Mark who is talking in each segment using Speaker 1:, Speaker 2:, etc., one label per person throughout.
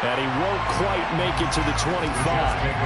Speaker 1: And he won't quite make it to the 25.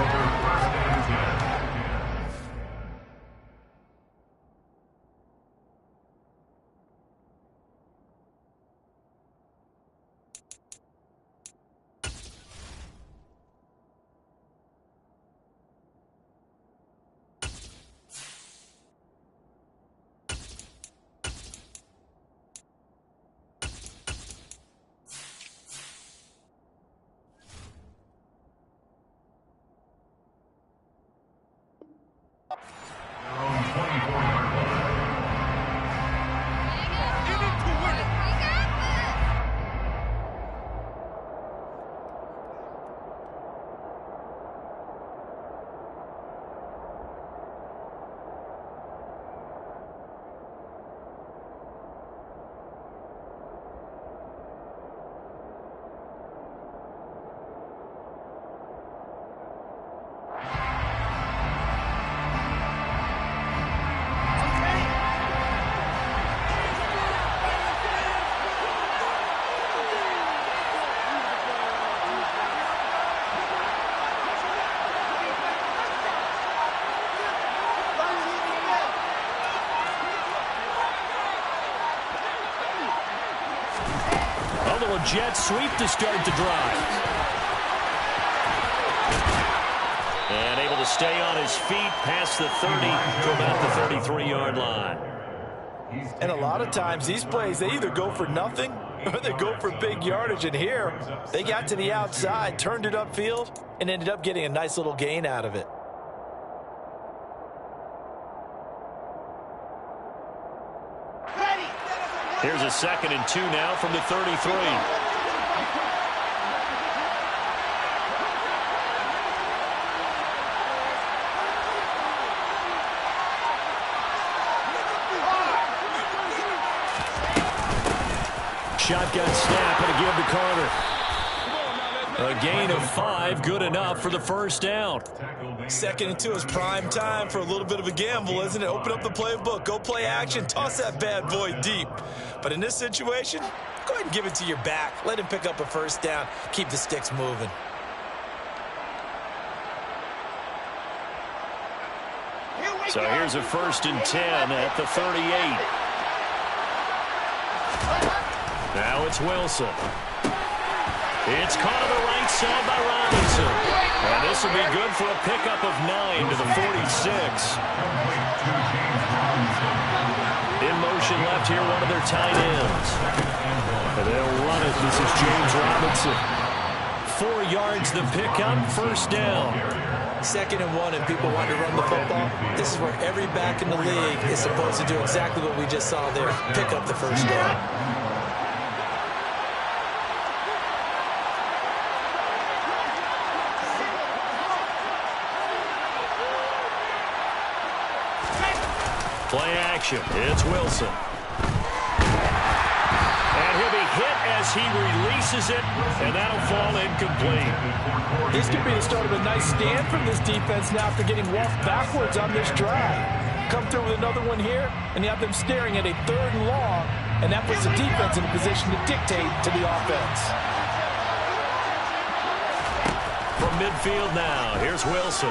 Speaker 1: Jet sweep to start the drive. And able to stay on his feet past the 30 to about the 33-yard line.
Speaker 2: And a lot of times these plays, they either go for nothing or they go for big yardage. And here, they got to the outside, turned it upfield, and ended up getting a nice little gain out of it.
Speaker 1: Here's a 2nd and 2 now from the 33. Shotgun snap and a give to Carter. A gain of 5, good enough for the first down.
Speaker 2: 2nd and 2 is prime time for a little bit of a gamble, isn't it? Open up the playbook, go play action, toss that bad boy deep. But in this situation, go ahead and give it to your back. Let him pick up a first down. Keep the sticks moving.
Speaker 1: So here's a 1st and 10 at the 38. Now it's Wilson. It's caught on the right side by Robinson. And this will be good for a pickup of 9 to the 46. In motion left here, one of their tight ends. And they'll run it. This is James Robinson. 4 yards the pickup, first down.
Speaker 2: 2nd and 1 and people want to run the football. This is where every back in the league is supposed to do exactly what we just saw there. Pick up the first down.
Speaker 1: Play action. It's Wilson. And he'll be hit as he releases it, and that'll fall incomplete.
Speaker 2: This could be the start of a nice stand from this defense now after getting walked backwards on this drive. Come through with another one here, and you have them staring at a 3rd and long, and that puts the defense in a position to dictate to the offense.
Speaker 1: From midfield now, here's Wilson.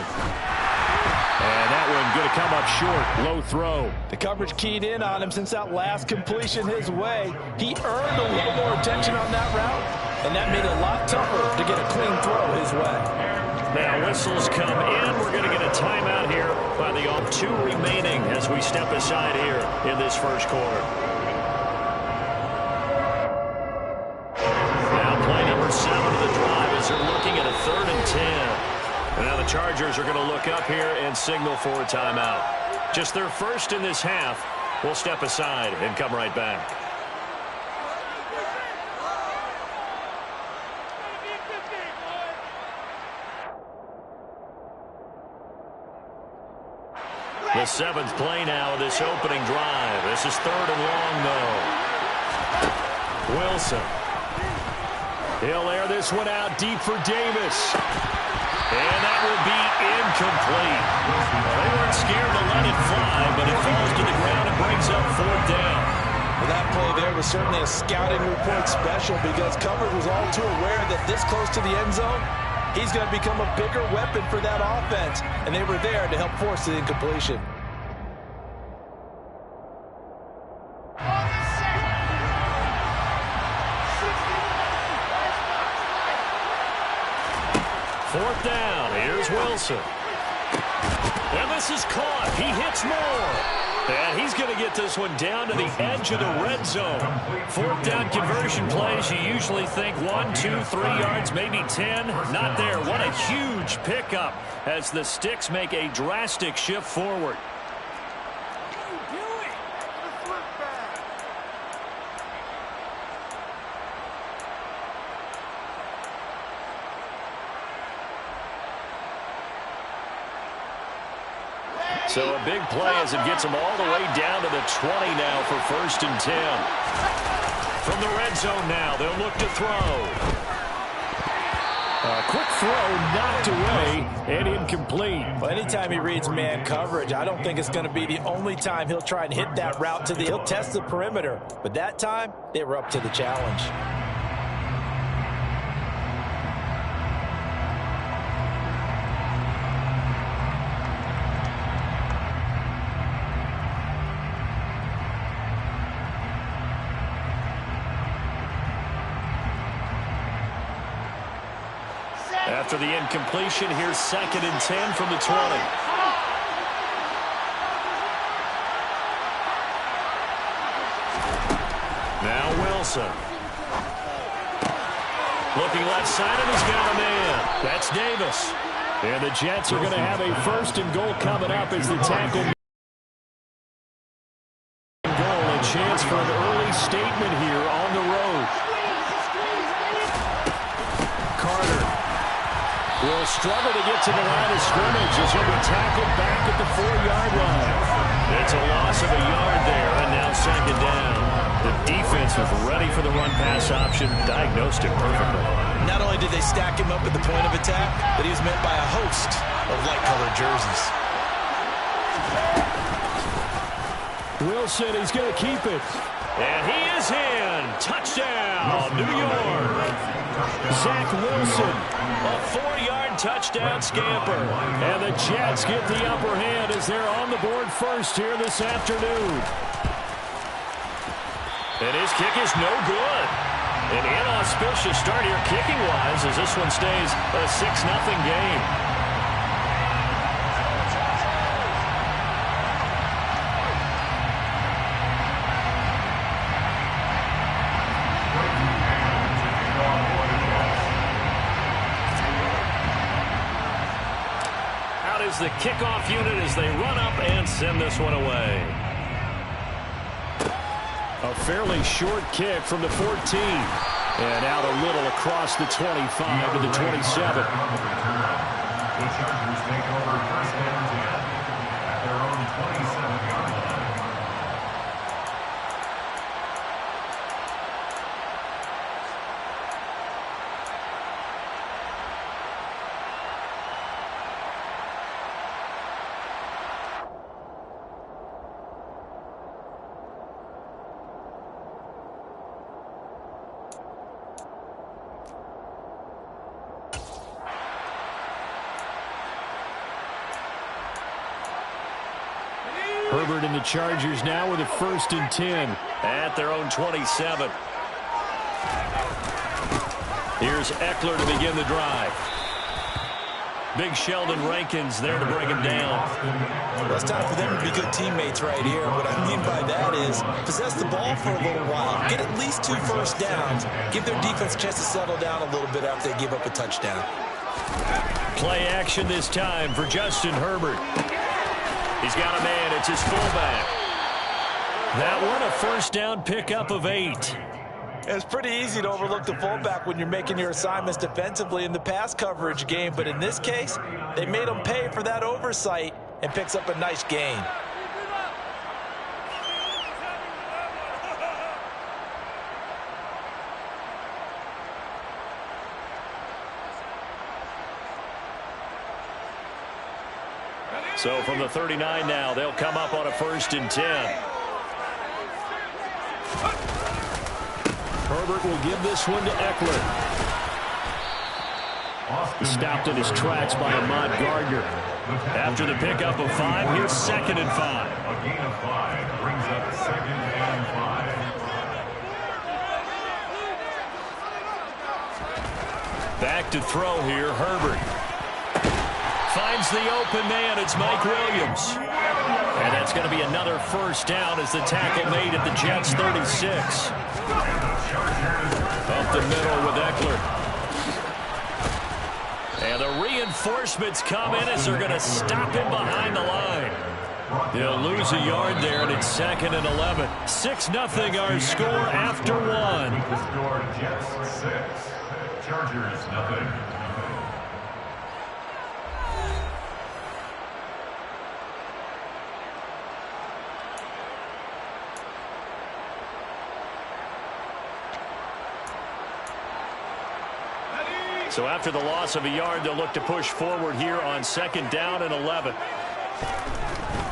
Speaker 1: And that one going to come up short. Low throw.
Speaker 2: The coverage keyed in on him since that last completion his way. He earned a little more attention on that route, and that made it a lot tougher to get a clean throw his way.
Speaker 1: Now whistles come in. We're going to get a timeout here by the 2 remaining as we step aside here in this first quarter. Now play number 7 of the drive as they're looking at a 3rd and 10. And now the Chargers are going to look up here and signal for a timeout. Just their first in this half. We'll step aside and come right back. The 7th play now of this opening drive. This is 3rd and long, though. Wilson. He'll air this one out deep for Davis. And that will be incomplete. Well, they weren't scared to let it fly, but it falls to the ground and brings up 4th down.
Speaker 2: Well, that play there was certainly a scouting report special because coverage was all too aware that this close to the end zone, he's going to become a bigger weapon for that offense, and they were there to help force the incompletion.
Speaker 1: Fourth down. Here's Wilson. And this is caught. He hits more. And he's going to get this one down to the edge of the red zone. Fourth down conversion plays, you usually think 1, 2, 3 yards, maybe 10. Not there. What a huge pickup as the Sticks make a drastic shift forward. So a big play as it gets them all the way down to the 20 now for 1st and 10. From the red zone now, they'll look to throw. A quick throw knocked away and incomplete.
Speaker 2: Well, anytime he reads man coverage, I don't think it's going to be the only time he'll try and hit that route to the he'll test the perimeter. But that time, they were up to the challenge.
Speaker 1: After the incompletion, here's 2nd and 10 from the 20. Now Wilson. Looking left side, and he's got a man. That's Davis. And the Jets are going to have a 1st and goal coming up as the tackle. Goal, a chance for an early statement here on the road. Carter will struggle to get to the line of scrimmage as he'll be tackled back at the 4-yard line. It's a loss of a yard there, and now 2nd down. The defense was ready for the run-pass option, diagnosed it perfectly.
Speaker 2: Not only did they stack him up at the point of attack, but he was met by a host of light-colored jerseys.
Speaker 1: Wilson, he's going to keep it. And he is in. Touchdown, New York. Zach Wilson, a 4-yard touchdown scamper. And the Jets get the upper hand as they're on the board first here this afternoon. And his kick is no good. An inauspicious start here kicking-wise as this one stays a 6-0 game. The kickoff unit as they run up and send this one away. A fairly short kick from the 14. And out a little across the 25 to the 27. The Chargers take over 1st and 10 at their own 27-yard line. Herbert and the Chargers now with a 1st and 10 at their own 27. Here's Eckler to begin the drive. Big Sheldon Rankins there to bring him down.
Speaker 2: Well, it's time for them to be good teammates right here. What I mean by that is possess the ball for a little while. Get at least 2 first downs. Give their defense a chance to settle down a little bit after they give up a touchdown.
Speaker 1: Play action this time for Justin Herbert. He's got a man. It's his fullback. That one a 1st down pickup of 8.
Speaker 2: It's pretty easy to overlook the fullback when you're making your assignments defensively in the pass coverage game. But in this case, they made him pay for that oversight and picks up a nice gain.
Speaker 1: So from the 39 now, they'll come up on a 1st and 10. Herbert will give this one to Eckler. Stopped in his tracks by Ahmad Gardner. After the pickup of 5, here's 2nd and 5.
Speaker 3: A gain of 5 brings up 2nd and 5.
Speaker 1: Back to throw here, Herbert. Finds the open man, it's Mike Williams. And that's going to be another first down as the tackle made at the Jets' 36. Up the middle with Eckler. And the reinforcements come in as they're going to stop him behind the line. They'll lose a yard there, and it's 2nd and 11. 6-0 our score after 1.
Speaker 3: The score, Jets 6, Chargers 0.
Speaker 1: So after the loss of a yard, they'll look to push forward here on 2nd down and 11.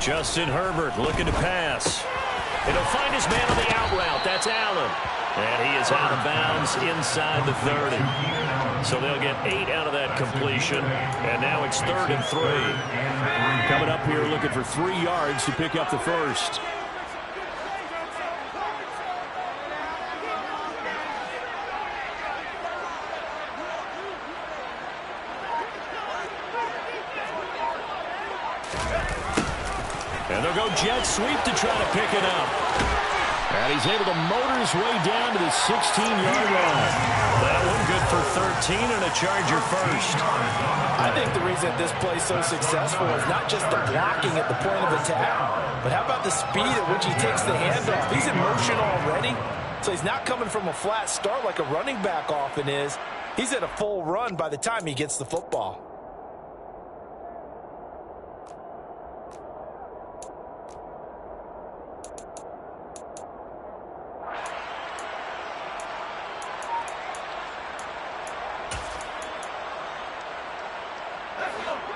Speaker 1: Justin Herbert looking to pass. And he'll find his man on the out route. That's Allen. And he is out of bounds inside the 30. So they'll get 8 out of that completion. And now it's 3rd and 3. Coming up here looking for 3 yards to pick up the first. And they'll go jet sweep to try to pick it up. And he's able to motor his way down to the 16-yard line. That one good for 13 and a Charger first.
Speaker 2: I think the reason this play is so successful is not just the blocking at the point of attack, but how about the speed at which he takes the handoff? He's in motion already, so he's not coming from a flat start like a running back often is. He's at a full run by the time he gets the football.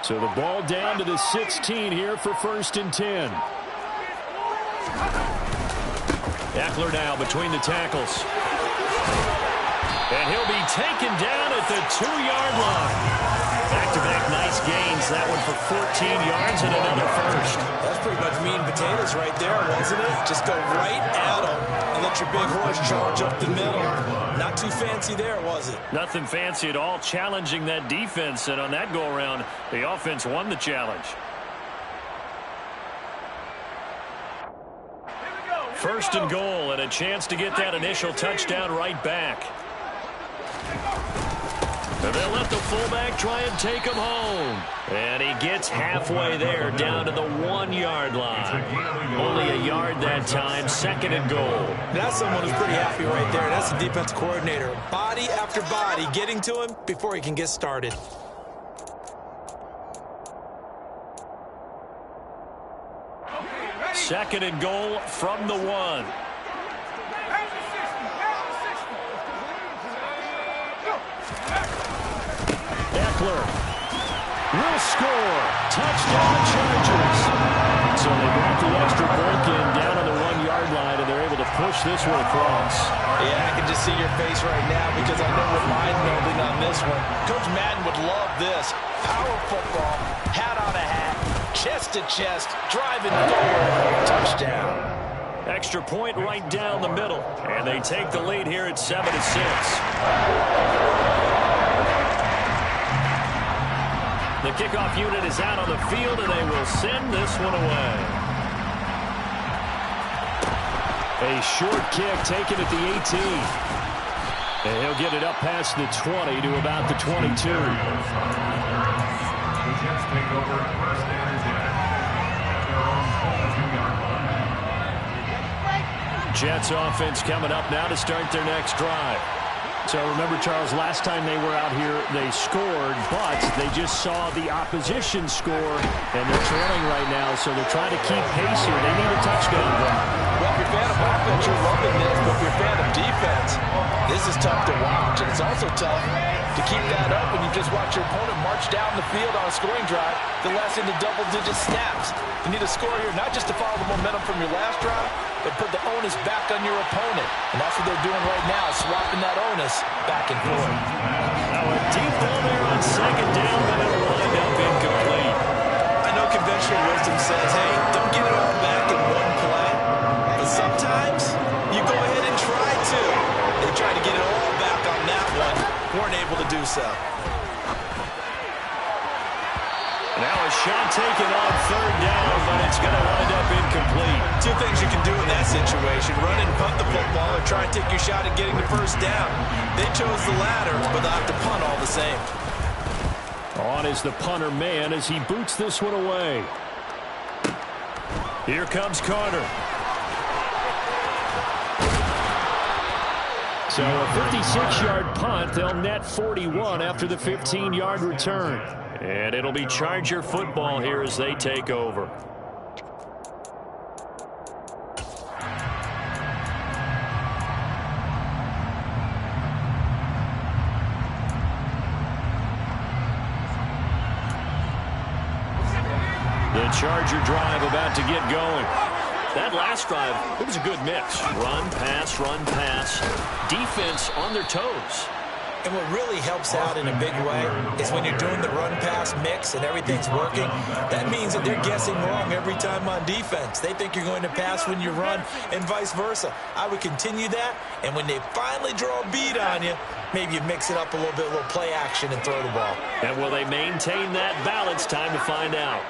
Speaker 1: So the ball down to the 16 here for 1st and 10. Eckler now between the tackles. And he'll be taken down at the 2-yard line. Back-to-back nice gains. That one for 14 yards and another first.
Speaker 2: That's pretty much meat and potatoes right there, wasn't it? Just go right at him and let your big horse charge up the middle. Not too fancy there, was it?
Speaker 1: Nothing fancy at all, challenging that defense. And on that go-around, the offense won the challenge. 1st and goal, and a chance to get that initial touchdown right back. And they'll let the fullback try and take him home. And he gets halfway there, down to the 1-yard line. Only a yard that time, 2nd and goal.
Speaker 2: That's someone who's pretty happy right there. That's the defense coordinator. Body after body getting to him before he can get started.
Speaker 1: Second and goal from the 1. Eckler will score. Touchdown Chargers. So they brought the extra break in down on the 1-yard line, and they're able to push this one across.
Speaker 2: Yeah, I can just see your face right now because I know we're mind melding on this one. Coach Madden would love this. Power football, hat on a hat, chest to chest, driving forward, touchdown.
Speaker 1: Extra point right down the middle, and they take the lead here at 7-6. The kickoff unit is out on the field, and they will send this one away. A short kick taken at the 18. And he'll get it up past the 20 to about the 22.
Speaker 3: The Jets take over 1st and 10 at their own 2-yard line.
Speaker 1: Jets offense coming up now to start their next drive. So remember, Charles, last time they were out here, they scored, but they just saw the opposition score, and they're trailing right now, so they're trying to keep pace here. They need a touchdown drive.
Speaker 2: Well, if you're a fan of offense, you're loving this, but if you're a fan of defense, this is tough to watch. And it's also tough to keep that up when you just watch your opponent march down the field on a scoring drive that lasts into double-digit snaps. You need a score here, not just to follow the momentum from your last drive, but put the onus back on your opponent. And that's what they're doing right now, swapping that onus back and forth.
Speaker 1: Now a deep ball there on second down, but it'll wind up incomplete.
Speaker 2: I know conventional wisdom says, hey, don't get it all back in one play. But sometimes you go ahead and try to. They tried to get it all back on that one. Weren't able to do so.
Speaker 1: Now a shot taken on third down, but it's going to wind up incomplete.
Speaker 2: Two things you can do in that situation. Run and punt the football or try and take your shot at getting the first down. They chose the latter, but they'll have to punt all the same.
Speaker 1: On is the punter man as he boots this one away. Here comes Carter. So a 56-yard punt. They'll net 41 after the 15-yard return. And it'll be Charger football here as they take over. The Charger drive about to get going. That last drive, it was a good mix. Run, pass, defense on their toes.
Speaker 2: And what really helps out in a big way is when you're doing the run-pass mix and everything's working, that means that they're guessing wrong every time on defense. They think you're going to pass when you run and vice versa. I would continue that, and when they finally draw a beat on you, maybe you mix it up a little bit, a little play action and throw the ball.
Speaker 1: And will they maintain that balance? Time to find out.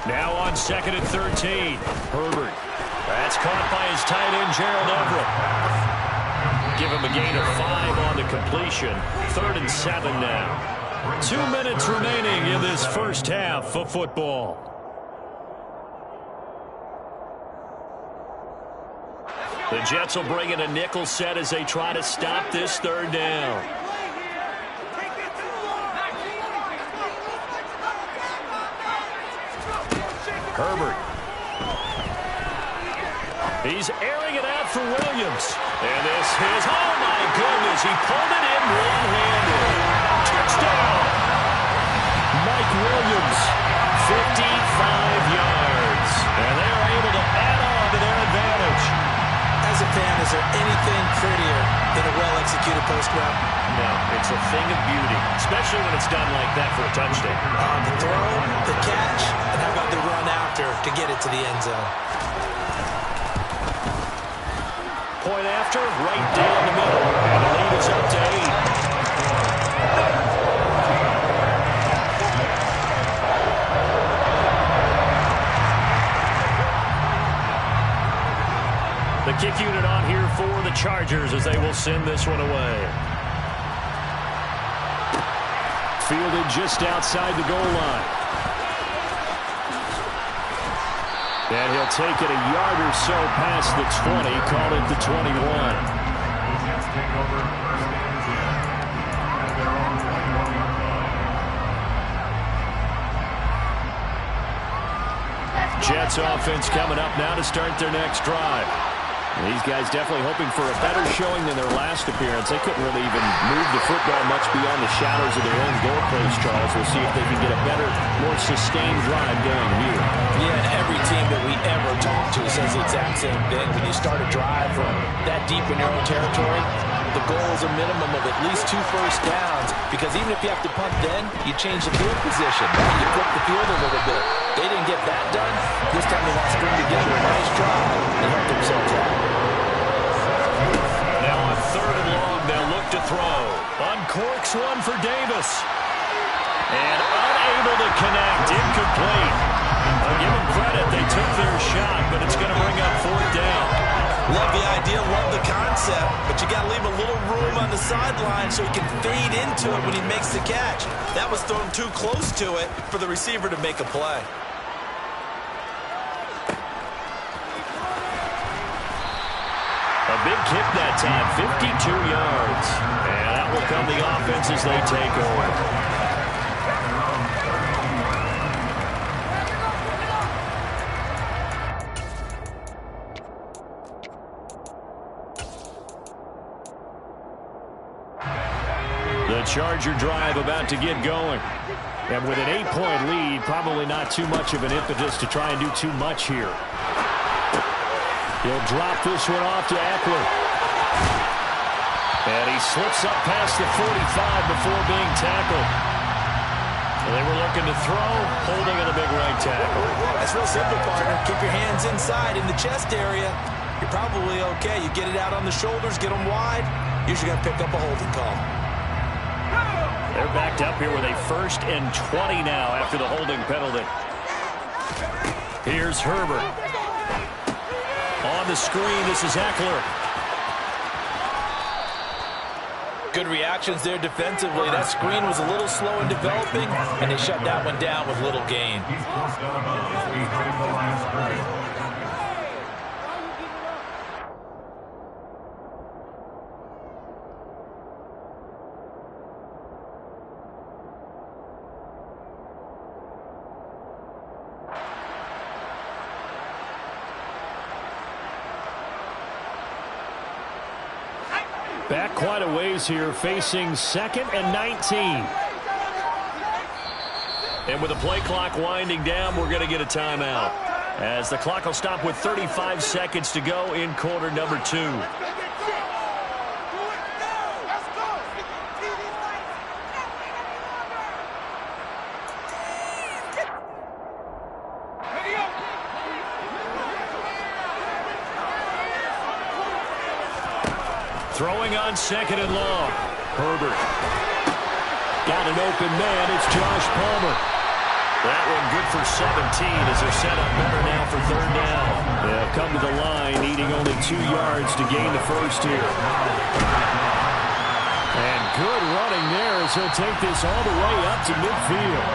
Speaker 1: Now on second and 13. Herbert. That's caught by his tight end, Gerald Everett. Give him a gain of 5 on the completion. 3rd and 7 now. 2 minutes remaining in this first half of football. The Jets will bring in a nickel set as they try to stop this 3rd down. Herbert. He's airing it out for Williams. And this is, oh my goodness, he pulled it in one-handed. Touchdown! Mike Williams, 55 yards. And they are able to add on to their advantage.
Speaker 2: As a fan, is there anything prettier than a well-executed post route?
Speaker 1: No, it's a thing of beauty, especially when it's done like that for a touchdown.
Speaker 2: The throw, the catch, and how about the run after to get it to the end zone?
Speaker 1: Point after, right down the middle. And the lead is up to 8. The kick unit on here for the Chargers as they will send this one away. Fielded just outside the goal line. And he'll take it a yard or so past the 20, call it the 21. Jets offense coming up now to start their next drive. These guys definitely hoping for a better showing than their last appearance. They couldn't really even move the football much beyond the shadows of their own goalpost, Charles. We'll see if they can get a better, more sustained drive going here.
Speaker 2: Yeah, and every team that we ever talk to says the exact same thing. When you start a drive from that deep in your own territory, the goal is a minimum of at least 2 first downs, because even if you have to punt then, you change the field position. You flip the field a little bit. They didn't get that done. This time they want to string together a nice drive and help themselves out.
Speaker 1: Now on 3rd and long, they'll look to throw. Uncorks one for Davis. And unable to connect, incomplete. I'll give them credit, they took their shot, but it's going to bring up 4th down.
Speaker 2: Love the idea, love the concept, but you got to leave a little room on the sideline so he can fade into it when he makes the catch. That was thrown too close to it for the receiver to make a play.
Speaker 1: A big kick that time, 52 yards. And that will come the offense as they take over. The Charger drive about to get going. And with an 8-point lead, probably not too much of an impetus to try and do too much here. He'll drop this one off to Eckler. And he slips up past the 45 before being tackled. They were looking to throw, holding in a big right tackle.
Speaker 2: That's real simple, partner. Keep your hands inside in the chest area. You're probably okay. You get it out on the shoulders, get them wide. Usually going to pick up a holding call.
Speaker 1: They're backed up here with a 1st and 20 now after the holding penalty. Here's Herbert. On the screen, this is Eckler.
Speaker 2: Good reactions there defensively. That screen was a little slow in developing, and they shut that one down with little gain.
Speaker 1: Back quite a ways here, facing 2nd and 19. And with the play clock winding down, we're going to get a timeout, as the clock will stop with 35 seconds to go in quarter number 2. Throwing on 2nd and long. Herbert. Got an open man. It's Josh Palmer. That one good for 17 as they're set up better now for 3rd down. They'll come to the line, needing only 2 yards to gain the first here. And good running there as he'll take this all the way up to midfield.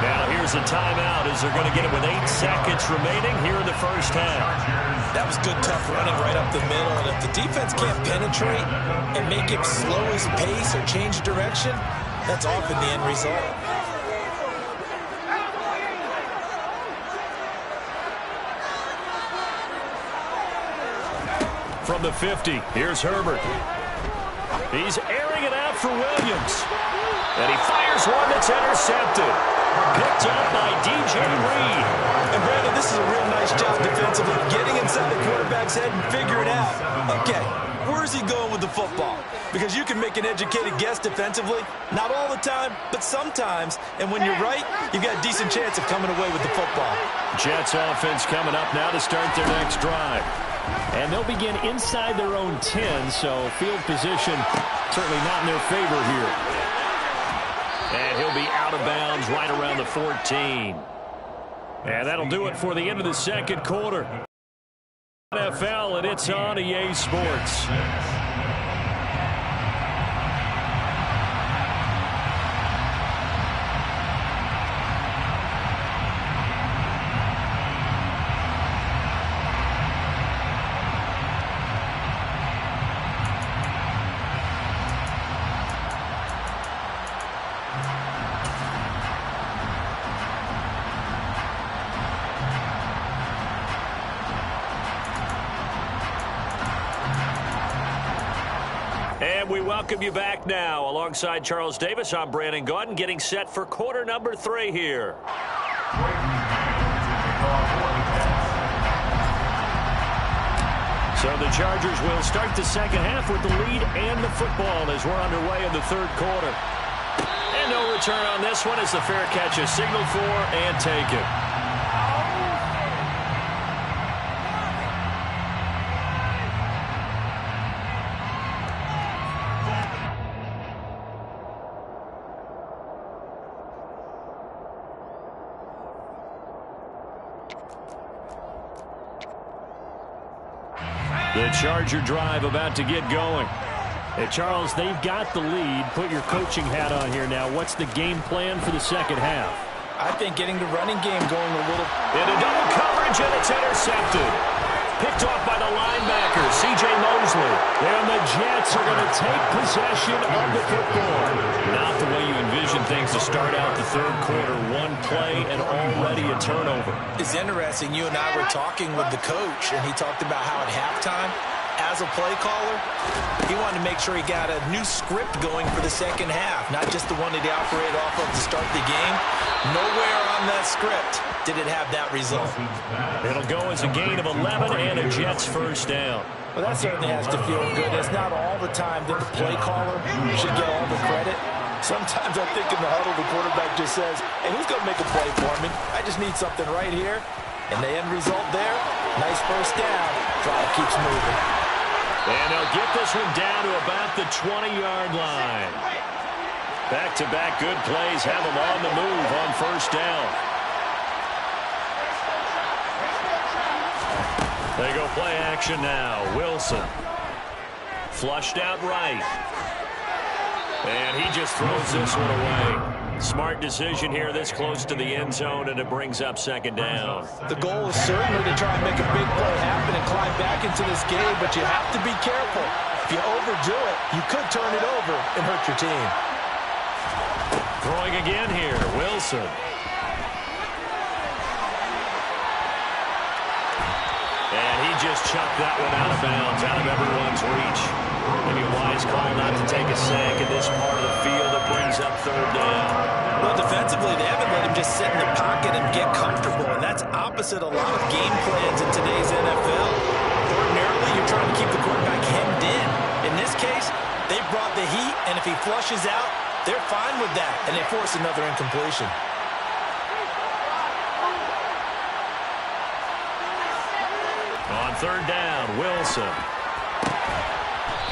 Speaker 1: Now here's a timeout as they're going to get it with 8 seconds remaining here in the first half.
Speaker 2: That was good, tough running right up the middle. And if the defense can't penetrate and make him slow his pace or change direction, that's often the end result.
Speaker 1: From the 50, here's Herbert. He's airing it out for Williams. And he fires one that's intercepted. Picked up by DJ Reed.
Speaker 2: And Brandon, this is a real nice job defensively, getting inside the quarterback's head and figuring out, okay, where's he going with the football? Because you can make an educated guess defensively, not all the time, but sometimes. And when you're right, you've got a decent chance of coming away with the football.
Speaker 1: Jets offense coming up now to start their next drive. And they'll begin inside their own 10, so field position certainly not in their favor here. And he'll be out of bounds right around the 14. And that'll do it for the end of the second quarter. NFL, and it's on EA Sports. And we welcome you back now. Alongside Charles Davis, I'm Brandon Gaudin, getting set for quarter number 3 here. So the Chargers will start the second half with the lead and the football as we're underway in the third quarter. And no return on this one as the fair catch is signaled for and taken. The Charger drive about to get going. Hey, Charles, they've got the lead. Put your coaching hat on here now. What's the game plan for the second half?
Speaker 2: I think getting the running game going a little.
Speaker 1: Into double coverage, and it's intercepted. Picked off by the linebacker, C.J. Mosley. And the Jets are going to take possession of the football. Not the way you envision things to start out the third quarter. One play and already a turnover.
Speaker 2: It's interesting. You and I were talking with the coach, and he talked about how at halftime as a play caller, he wanted to make sure he got a new script going for the second half, not just the one that he operated off of to start the game. Nowhere on that script did it have that result.
Speaker 1: It'll go as a gain of 11 and a Jets first down.
Speaker 2: Well, that certainly has to feel good. It's not all the time that the play caller should get all the credit. Sometimes I think in the huddle, the quarterback just says, hey, who's going to make a play for me? I just need something right here. And the end result there, nice first down. Drive keeps moving.
Speaker 1: And they'll get this one down to about the 20-yard line. Back-to-back good plays have them on the move on first down. They go play action now. Wilson. Flushed out right. And he just throws this one away. Smart decision here this close to the end zone, and it brings up second down.
Speaker 2: The goal is certainly to try and make a big play happen and climb back into this game, but you have to be careful. If you overdo it, you could turn it over and hurt your team.
Speaker 1: Throwing again here, Wilson. And he just chucked that one out of bounds, out of everyone's reach. Maybe a wise call not to take a sack in this part of the field that brings up third down.
Speaker 2: Well, defensively, they haven't let him just sit in the pocket and get comfortable, and that's opposite a lot of game plans in today's NFL. Ordinarily, you're trying to keep the quarterback hemmed in. In this case, they brought the heat, and if he flushes out, they're fine with that, and they force another incompletion.
Speaker 1: On third down, Wilson.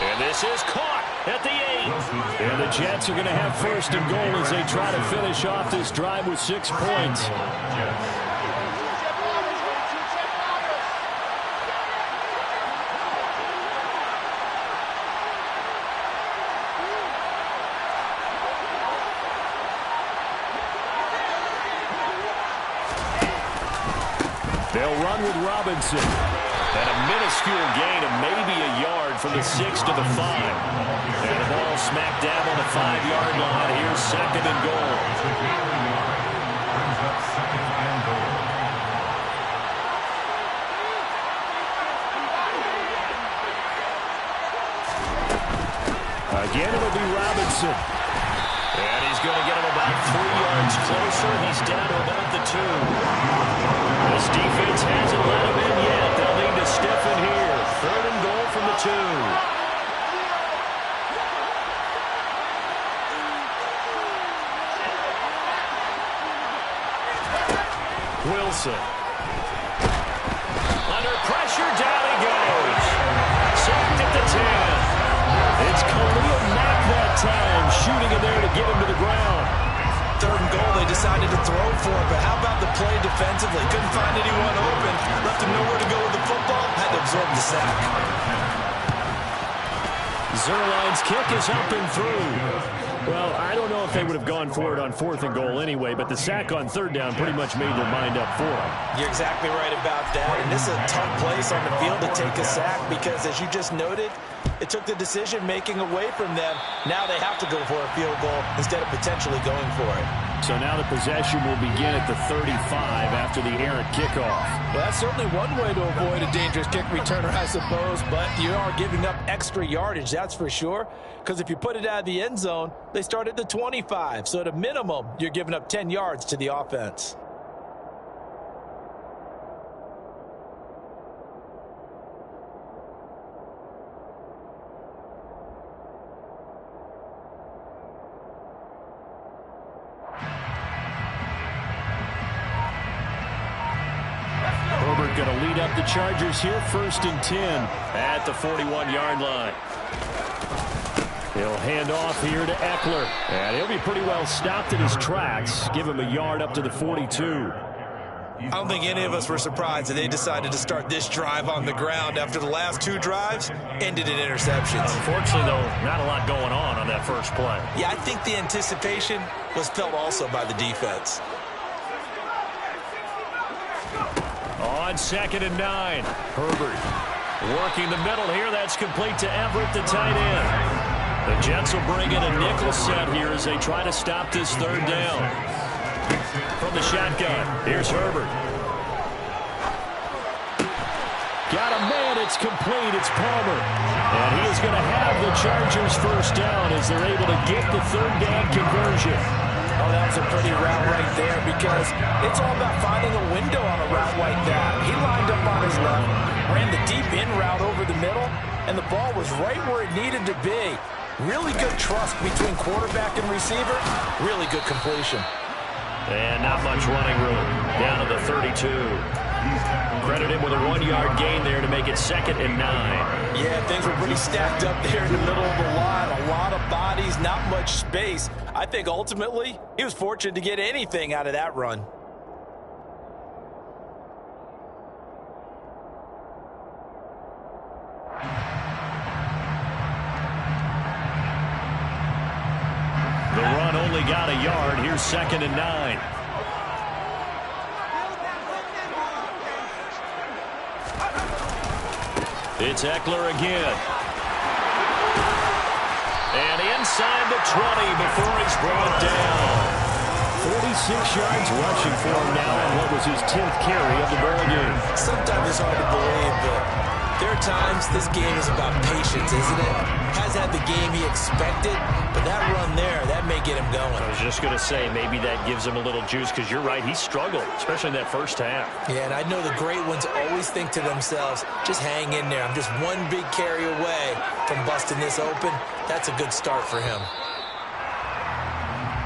Speaker 1: And this is caught at the 8. And the Jets are going to have first and goal as they try to finish off this drive with 6 points. They'll run with Robinson. And a minuscule gain of maybe a yard from the 6 to the 5. And the ball smack dab on the 5-yard line. Here's second and goal. Again, it'll be Robinson. And he's going to get him about 3 yards closer. He's down to about the 2. This defense hasn't let him in yet. They'll need to stiffen here. Third and goal from the 2. Wilson. Under pressure, down he goes. Sacked at the 10. It's Khalil Mack that time, shooting in there to get him to the ground. Third and goal, they decided to throw for it, but how about the play defensively? Couldn't find anyone open, left him nowhere to go with the football, had to absorb the sack. Zerline's kick is up and through. Well, I don't know if they would have gone for it on fourth and goal anyway, but the sack on third down pretty much made their mind up for it. You're exactly right about that, and this is a tough place on the field to take a sack because, as you just noted, it took the decision-making away from them. Now they have to go for a field goal instead of potentially going for it. So now the possession will begin at the 35 after the errant kickoff. Well, that's certainly one way to avoid a dangerous kick returner, I suppose, but you are giving up extra yardage, that's for sure, because if you put it out of the end zone, they start at the 25. So at a minimum, you're giving up 10 yards to the offense. Going to lead up the Chargers here, 1st and 10 at the 41-yard line. He'll hand off here to Eckler, and he'll be pretty well stopped in his tracks. Give him a yard up to the 42. I don't think any of us were surprised that they decided to start this drive on the ground after the last 2 drives ended in interceptions. Unfortunately, though, not a lot going on that first play. Yeah, I think the anticipation was felt also by the defense. On 2nd and 9, Herbert working the middle here. That's complete to Everett, the tight end. The Jets will bring in a nickel set here as they try to stop this third down. From the shotgun, here's Herbert. Got a man. It's complete. It's Palmer. And he is going to have the Chargers first down as they're able to get the third down conversion.
Speaker 2: Oh, that was a pretty route right there because it's all about finding a window on a route like that. He lined up on his left, ran the deep in route over the middle, and the ball was right where it needed to be. Really good trust between quarterback and receiver. Really good completion.
Speaker 1: And not much running room. Down to the 32. Credit him with a 1-yard gain there to make it 2nd and 9.
Speaker 2: Yeah, things were pretty stacked up there in the middle of the line. A lot of bodies, not much space. I think ultimately he was fortunate to get anything out of that run.
Speaker 1: The run only got a yard. Here's 2nd and 9. It's Eckler again. And inside the 20 before he's brought down. 46 yards rushing for him now on what was his 10th carry of the ball game.
Speaker 2: Sometimes it's hard to believe, but there are times this game is about patience, isn't it? Has had the game he expected, but that run there, that may get him going.
Speaker 1: I was just going to say, maybe that gives him a little juice because you're right, he struggled, especially in that first half.
Speaker 2: Yeah, and I know the great ones always think to themselves, just hang in there. I'm just one big carry away from busting this open. That's a good start for him.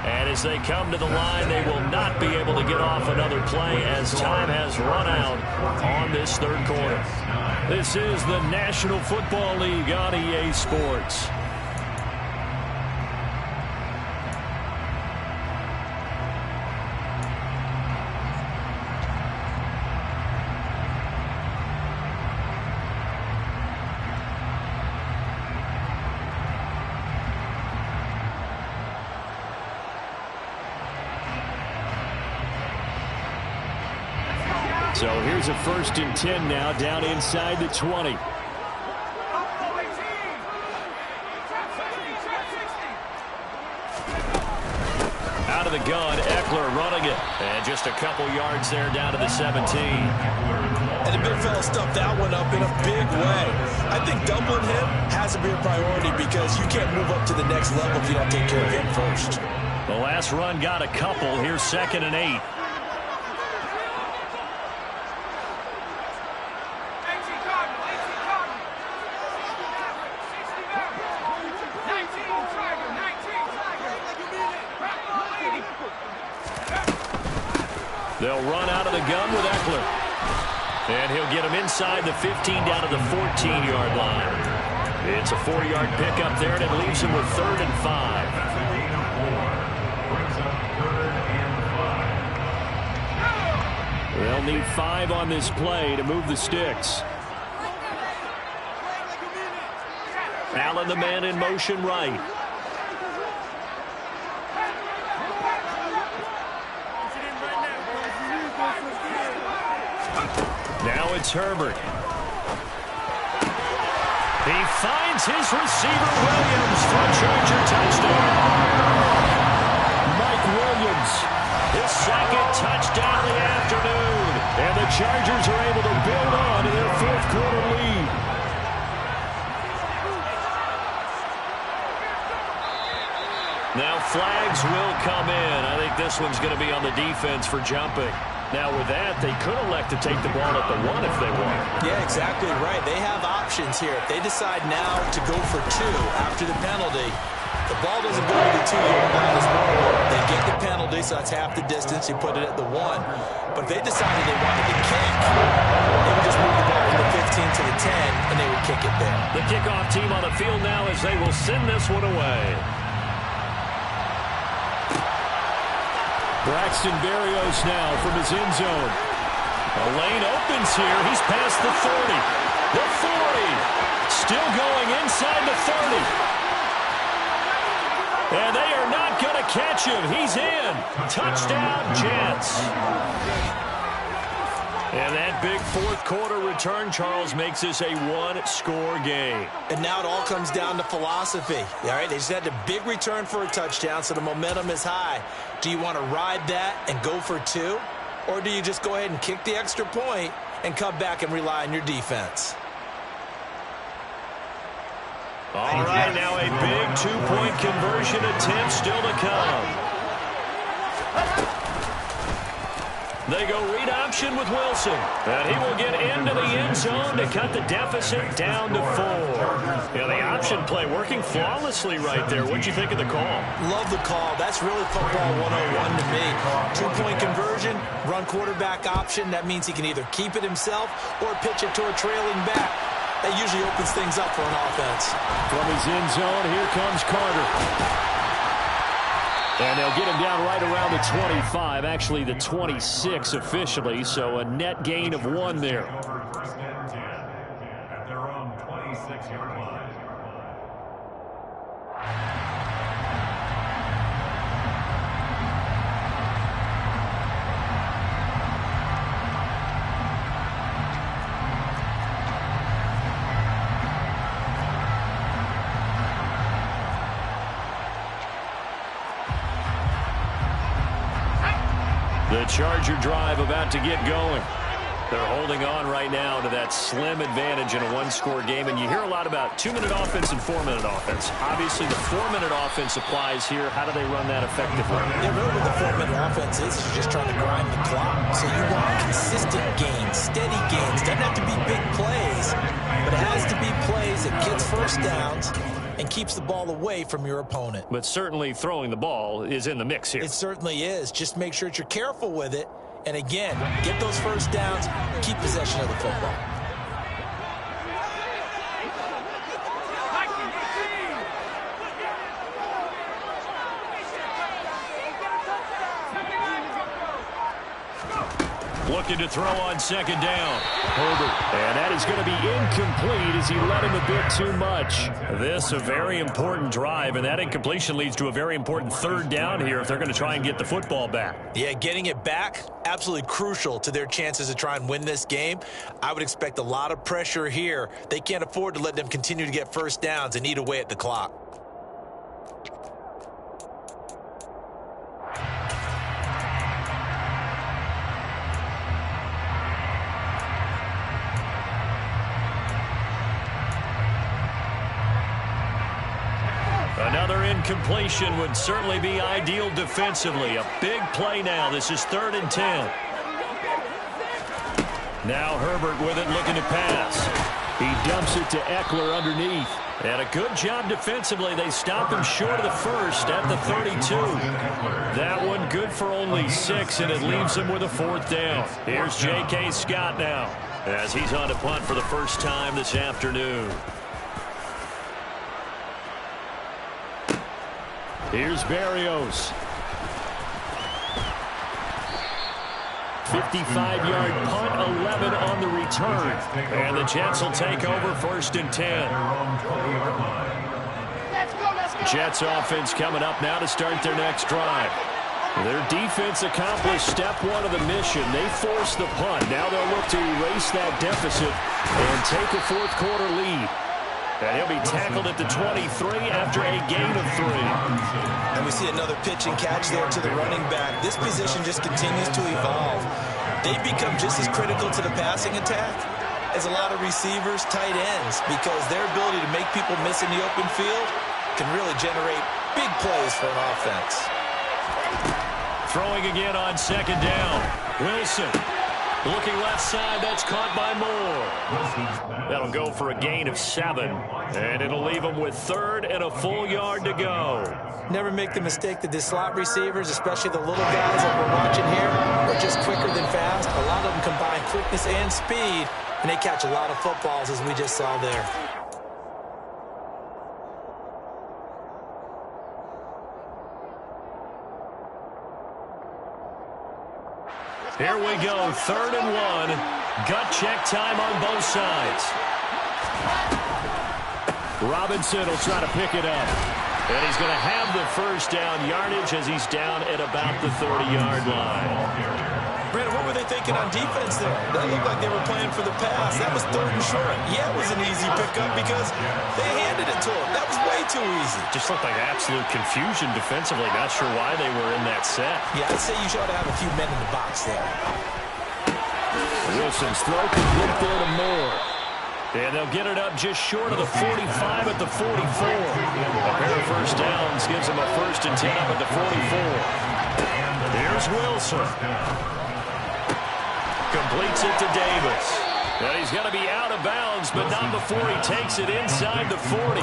Speaker 1: And as they come to the line, they will not be able to get off another play as time has run out on this third quarter. This is the National Football League on EA Sports. So here's a 1st and 10 now down inside the 20. Out of the gun, Eckler running it. And just a couple yards there down to the 17.
Speaker 2: And the big fella stuffed that one up in a big way. I think doubling him has to be a priority because you can't move up to the next level if you don't take care of him first.
Speaker 1: The last run got a couple. Here's 2nd and 8. They'll run out of the gun with Eckler. And he'll get him inside the 15 down to the 14-yard line. It's a 4-yard pickup there, and it leaves him with 3rd and 5. They'll need 5 on this play to move the sticks. Allen, the man in motion right. Now it's Herbert. He finds his receiver, Williams, for a Charger touchdown. Mike Williams, his 2nd touchdown of the afternoon. And the Chargers are able to build on to their 4th quarter lead. Now flags will come in. I think this one's going to be on the defense for jumping. Now, with that, they could elect to take the ball at the 1 if they want.
Speaker 2: Yeah, exactly right. They have options here. If they decide now to go for 2 after the penalty, the ball doesn't go to the 2-yard line as normal. They get the penalty, so that's half the distance. You put it at the 1. But if they decided they wanted to kick, they would just move the ball from the 15 to the 10, and they would kick it there.
Speaker 1: The kickoff team on the field now as they will send this one away. Braxton Berrios now from his end zone. A lane opens here. He's past the 30. The 40. Still going inside the 30. And they are not going to catch him. He's in. Touchdown, Jets. And that big 4th quarter return, Charles, makes this a 1-score game.
Speaker 2: And now it all comes down to philosophy. All right, they just had a big return for a touchdown, so the momentum is high. Do you want to ride that and go for 2? Or do you just go ahead and kick the extra point and come back and rely on your defense?
Speaker 1: All right, now a big two-point conversion attempt still to come. They go read option with Wilson. And he will get into the end zone to cut the deficit down to 4. Yeah, the option play working flawlessly right there. What'd you think of the call?
Speaker 2: Love the call. That's really football 101 to me. Two-point conversion, run quarterback option. That means he can either keep it himself or pitch it to a trailing back. That usually opens things up for an offense.
Speaker 1: From his end zone, here comes Carter. And they'll get him down right around the 25, actually the 26 officially, so a net gain of 1 there.
Speaker 3: First and 10 at their own 26-yard line.
Speaker 1: The Charger drive about to get going. They're holding on right now to that slim advantage in a one-score game, and you hear a lot about 2-minute offense and 4-minute offense. Obviously, the 4-minute offense applies here. How do they run that effectively?
Speaker 2: Yeah, really what the 4-minute offense is you're just trying to grind the clock. So you want consistent gains, steady gains. Doesn't have to be big plays, but it has to be plays that gets first downs and keeps the ball away from your opponent.
Speaker 1: But certainly throwing the ball is in the mix here.
Speaker 2: It certainly is. Just make sure that you're careful with it. And again, get those first downs, keep possession of the football.
Speaker 1: Looking to throw on second down. Herbert. And that is going to be incomplete as he let him a bit too much. This a very important drive, and that incompletion leads to a very important third down here if they're going to try and get the football back.
Speaker 2: Yeah, getting it back, absolutely crucial to their chances to try and win this game. I would expect a lot of pressure here. They can't afford to let them continue to get first downs and eat away at the clock.
Speaker 1: Another incompletion would certainly be ideal defensively. A big play now. This is 3rd and 10. Now Herbert with it, looking to pass. He dumps it to Eckler underneath. And a good job defensively. They stop him short of the first at the 32. That one good for only 6, and it leaves him with a 4th down. Here's J.K. Scott now as he's on to punt for the first time this afternoon. Here's Berrios. 55-yard punt, 11 on the return. And the Jets will take over 1st and 10. Jets offense coming up now to start their next drive. Their defense accomplished step 1 of the mission. They forced the punt. Now they'll look to erase that deficit and take a 4th quarter lead. And he'll be tackled at the 23 after a gain of 3.
Speaker 2: And we see another pitch and catch there to the running back. This position just continues to evolve. They become just as critical to the passing attack as a lot of receivers, tight ends, because their ability to make people miss in the open field can really generate big plays for an offense.
Speaker 1: Throwing again on second down. Wilson. Looking left side, that's caught by Moore. That'll go for a gain of 7, and it'll leave them with 3rd and a full yard to go.
Speaker 2: Never make the mistake that the slot receivers, especially the little guys that we're watching here, are just quicker than fast. A lot of them combine quickness and speed, and they catch a lot of footballs, as we just saw there.
Speaker 1: Here we go, 3rd and 1. Gut check time on both sides. Robinson will try to pick it up. And he's going to have the first down yardage as he's down at about the 30-yard line.
Speaker 2: Brandon, what were they thinking on defense there? That looked like they were playing for the pass. That was 3rd and short. Yeah, it was an easy pickup because they handed it to him. That was way too easy.
Speaker 1: Just looked like absolute confusion defensively. Not sure why they were in that set.
Speaker 2: Yeah, I'd say you should have a few men in the box there.
Speaker 1: Wilson's throw complete there to Moore. And they'll get it up just short of the 45 at the 44. A pair of first downs gives them a 1st and 10 up at the 44. Here's Wilson. Completes it to Davis. Now he's going to be out of bounds, but not before he takes it inside the 40.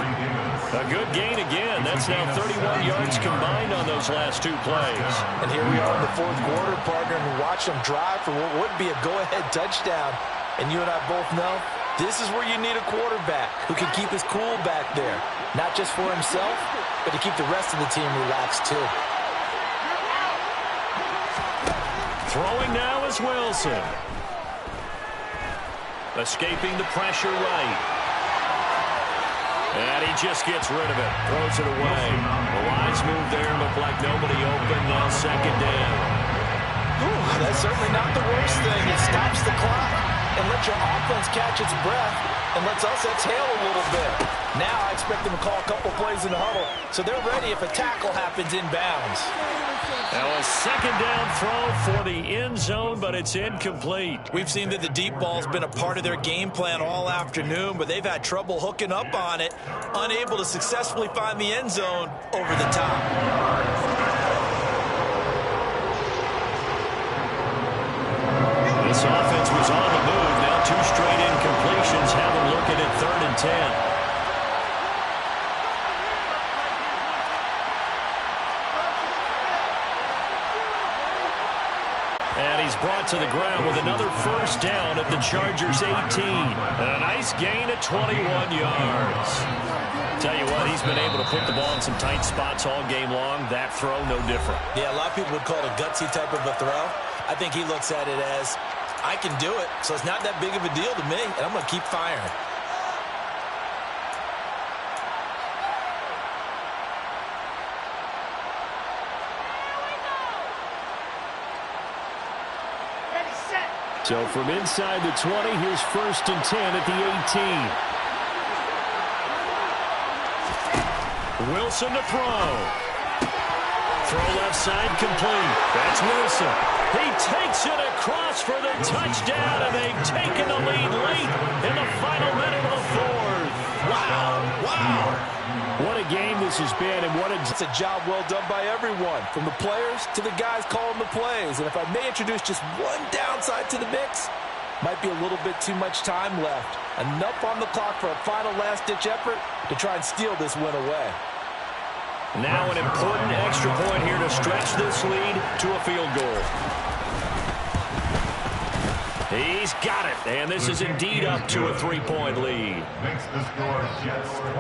Speaker 1: A good gain again. That's now 31 yards combined on those last 2 plays.
Speaker 2: And here we are in the 4th quarter, partner, and watch them drive for what would be a go-ahead touchdown. And you and I both know this is where you need a quarterback who can keep his cool back there. Not just for himself, but to keep the rest of the team relaxed too.
Speaker 1: Throwing now is Wilson. Escaping the pressure right. And he just gets rid of it. Throws it away. The lines move there. Look like nobody open. Now 2nd down.
Speaker 2: Ooh, that's certainly not the worst thing. It stops the clock and lets your offense catch its breath and lets us exhale a little bit. Now I expect them to call a couple plays in the huddle so they're ready if a tackle happens inbounds.
Speaker 1: Now a 2nd down throw for the end zone, but it's incomplete.
Speaker 2: We've seen that the deep ball's been a part of their game plan all afternoon, but they've had trouble hooking up on it, unable to successfully find the end zone over the top.
Speaker 1: This offense was on the move. Now 2 straight incompletions have them looking at 3rd and 10. And he's brought to the ground with another 1st down at the Chargers' 18. And a nice gain at 21 yards. Tell you what, he's been able to put the ball in some tight spots all game long. That throw, no different.
Speaker 2: Yeah, a lot of people would call it a gutsy type of a throw. I think he looks at it as, I can do it, so it's not that big of a deal to me, and I'm going to keep firing.
Speaker 1: So from inside the 20, here's 1st and 10 at the 18. Wilson to throw. Throw left side complete. That's Wilson. He takes it across for the touchdown, and they've taken the lead late in the final minute of the 4th.
Speaker 2: Wow, wow.
Speaker 1: What a game this has been, and it's
Speaker 2: a job well done by everyone, from the players to the guys calling the plays. And if I may introduce just one downside to the mix, might be a little bit too much time left. Enough on the clock for a final last-ditch effort to try and steal this win away.
Speaker 1: Now an important extra point here to stretch this lead to a field goal. He's got it, and this is indeed up to a 3-point lead.
Speaker 3: Makes the score Jets 24,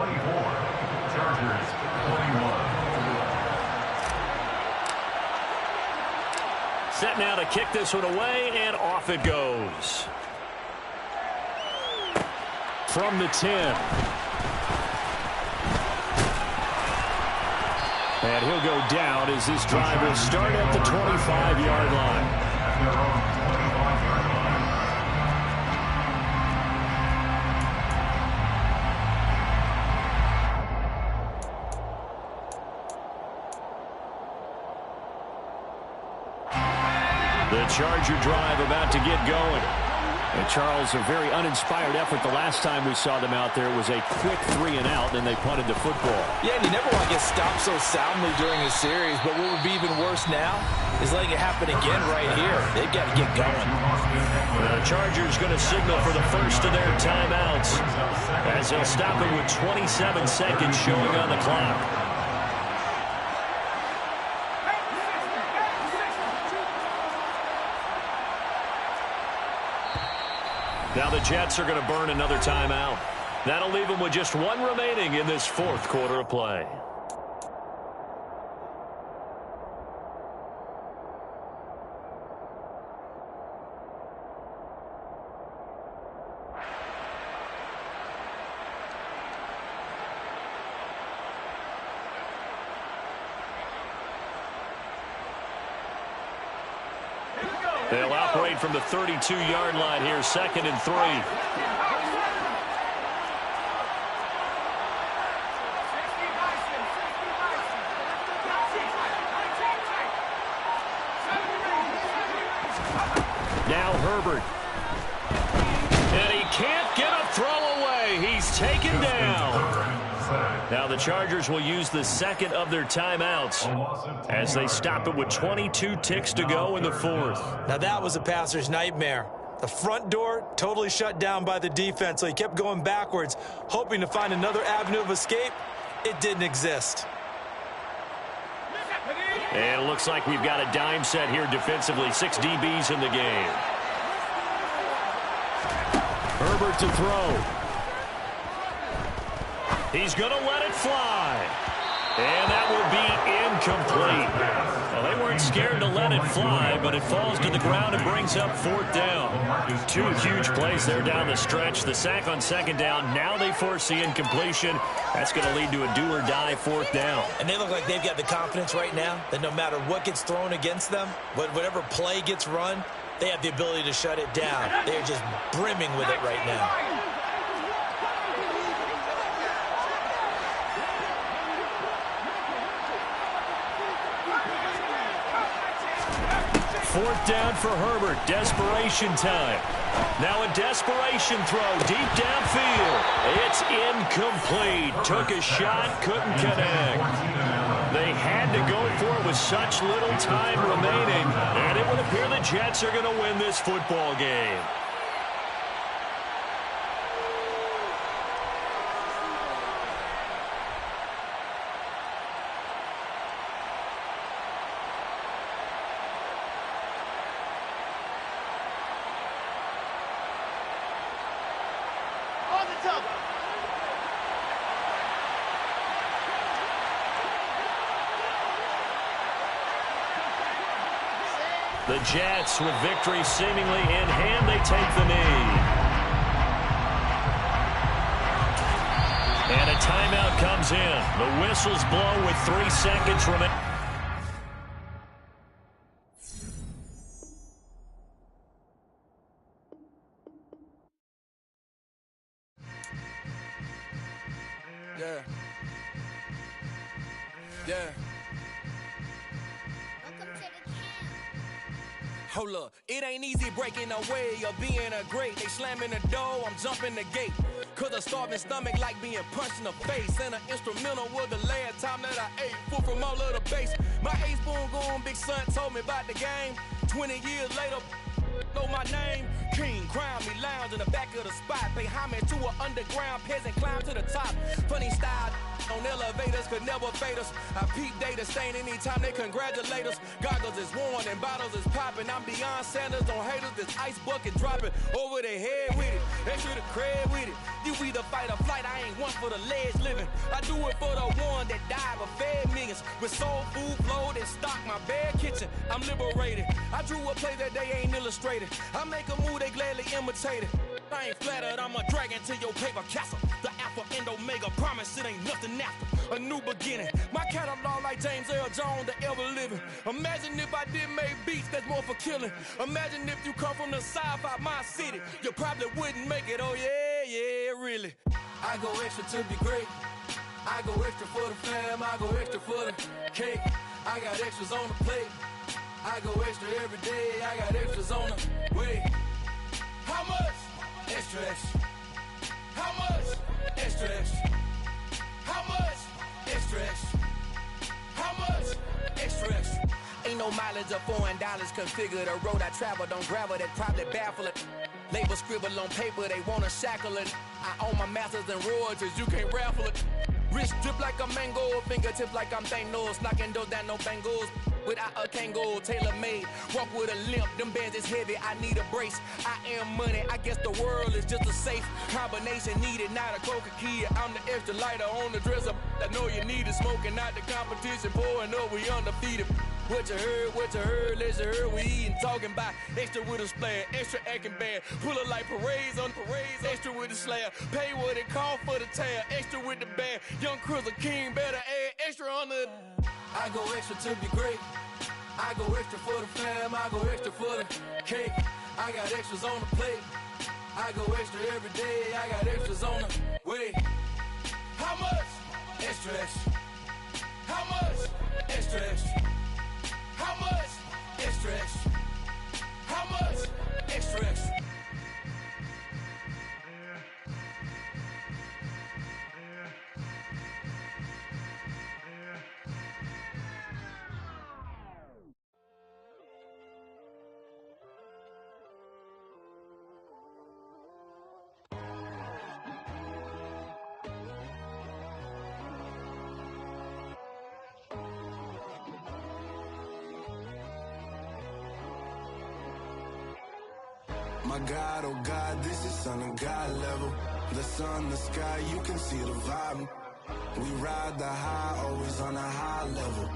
Speaker 3: Chargers 21.
Speaker 1: Set now to kick this one away, and off it goes. From the 10. And he'll go down as this drive will start at the 25-yard line. The Charger drive about to get going. And Charles, a very uninspired effort the last time we saw them out there. It was a quick 3 and out, and they punted the football.
Speaker 2: Yeah, and you never want to get stopped so soundly during a series, but what would be even worse now is letting it happen again right here. They've got to get going.
Speaker 1: The Chargers going to signal for the first of their timeouts as they'll stop it with 27 seconds showing on the clock. Now the Jets are going to burn another timeout. That'll leave them with just 1 remaining in this 4th quarter of play. They'll from the 32-yard line here, 2nd and 3. Now Herbert. And he can't get a throw away. He's taken down. Now the Chargers will use the 2nd of their timeouts as they stop it with 22 ticks to go in the 4th.
Speaker 2: Now that was a passer's nightmare. The front door totally shut down by the defense, so he kept going backwards, hoping to find another avenue of escape. It didn't exist.
Speaker 1: And it looks like we've got a dime set here defensively. 6 DBs in the game. Herbert to throw. He's going to let it fly. And that will be incomplete. Well, they weren't scared to let it fly, but it falls to the ground and brings up 4th down. 2 huge plays there down the stretch. The sack on 2nd down. Now they force the incompletion. That's going to lead to a do-or-die 4th down.
Speaker 2: And they look like they've got the confidence right now that no matter what gets thrown against them, whatever play gets run, they have the ability to shut it down. They're just brimming with it right now.
Speaker 1: 4th down for Herbert. Desperation time. Now a desperation throw deep downfield. It's incomplete. Took a shot, couldn't connect. They had to go for it with such little time remaining. And it would appear the Jets are going to win this football game. The Jets, with victory seemingly in hand, they take the knee. And a timeout comes in. The whistles blow with 3 seconds remaining.
Speaker 4: Hold up, it ain't easy breaking away or being a great. They slamming the door, I'm jumping the gate. Cause a starving stomach like being punched in the face. And an instrumental was the last time that I ate food from all of the base. My A-spoon going, big son told me about the game. 20 years later, know my name. King, crown me, lounge in the back of the spot. Pay homage to an underground peasant, climb to the top. Funny style on elevators could never fade us. I peep data stain anytime they congratulate us. Goggles is worn and bottles is popping. I'm beyond Sanders on haters, this ice bucket dropping over their head with it. Extra the cred with it. You either fight or flight, I ain't one for the ledge living. I do it for the one that died but fed millions. With soul food flowed and stocked my bad kitchen. I'm liberated. I drew a play that they ain't illustrated. I make a move, they gladly imitate it. I ain't flattered, I'm a dragon to your paper castle. The Alpha and Omega, promise it ain't nothing after. A new beginning. My catalog like James Earl Jones, the ever living. Imagine if I did make beats that's more for killing. Imagine if you come from the south out my city. You probably wouldn't make it, oh yeah, really. I go extra to be great. I go extra for the fam, I go extra for the cake. I got extras on the plate. I go extra every day, I got extras on the way. How much? Extra, extra. How much? Extra, extra. How much? Extra, extra. How much? Extra, extra. Ain't no mileage of $4 configure the road I travel. Don't gravel that probably baffle it. Label scribble on paper, they wanna shackle it. I own my masters and royalties, you can't raffle it. Wrist drip like a mango, fingertips like I'm Thanos. Knocking those down, no bangles. Without a Kango, tailor-made. Walk with a limp, them bands is heavy, I need a brace. I am money, I guess the world is just a safe combination needed, not a coca-key. I'm the extra lighter on the dresser. I know you need it, smoking out the competition, pouring up, we undefeated. What you heard, let's you heard, we eating, talking about extra with a splash, extra acting bad, pull it like parades on parades, extra with the slab, pay what it cost for the tab, extra with the bag, young Chris a king, better add extra on the. I go extra to be great, I go extra for the fam, I go extra for the cake, I got extras on the plate. I go extra every day. I got extras on the way. How much? Extra, extra. How much? Extra, extra. How much? Extra, extra. How much? Extra, extra.
Speaker 5: My God, oh God, this is Son of God level. The sun, the sky, you can see the vibe. We ride the high, always on a high level.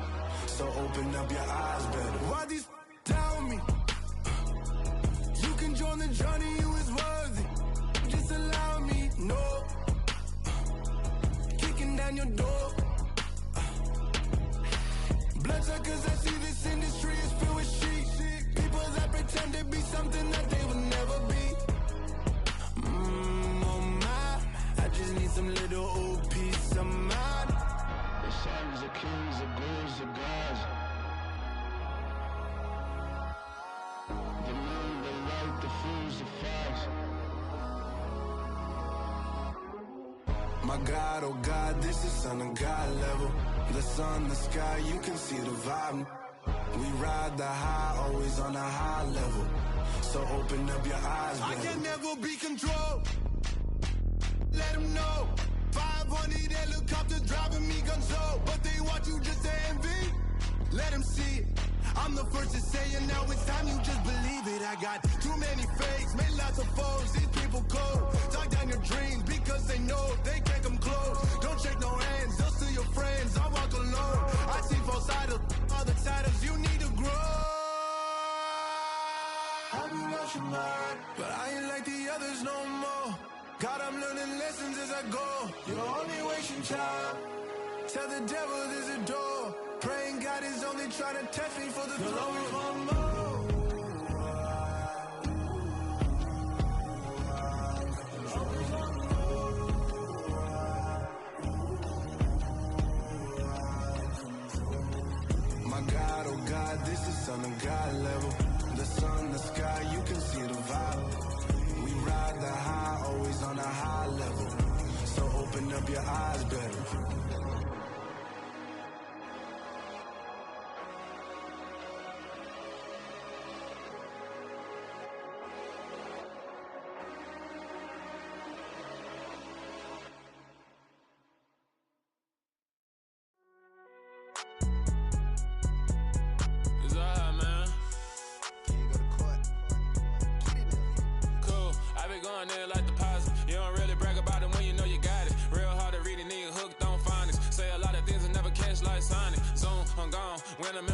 Speaker 5: So open up your eyes better. Why these tell me? You can join the journey, you is worthy. Just allow me, no. Kicking down your door. Bloodsuckers, I see this industry is filled with sheep. People that pretend to be something that they will never be. Oh my, I just need some little old peace of mind. The sons of kings, the bulls, the gods. The moon, the light, the fools, the facts. My God, oh God, this is Son of God level. The sun, the sky, you can see the vibe. We ride the high, always on a high level. So open up your eyes, baby. I can never be controlled. Let them know. 500 helicopters driving me gonzo. But they want you just to envy. Let them see it. I'm the first to say it, now it's time you just believe it. I got too many fakes, made lots of foes. These people cold. Talk down your dreams because they know they can't come close. Don't shake no hands, they'll steal your friends. I walk alone. I see false idols, other titles. You need to grow. I've been watching mine, but I ain't like the others no more. God, I'm learning lessons as I go. You're only wasting time. Tell the devil there's a door. Praying God is only trying to test me for the glory. Always want more. My God, oh God, this is Son of God level. The sun, the sky, you can see the vibe. We ride the high, always on a high level. So open up your eyes better.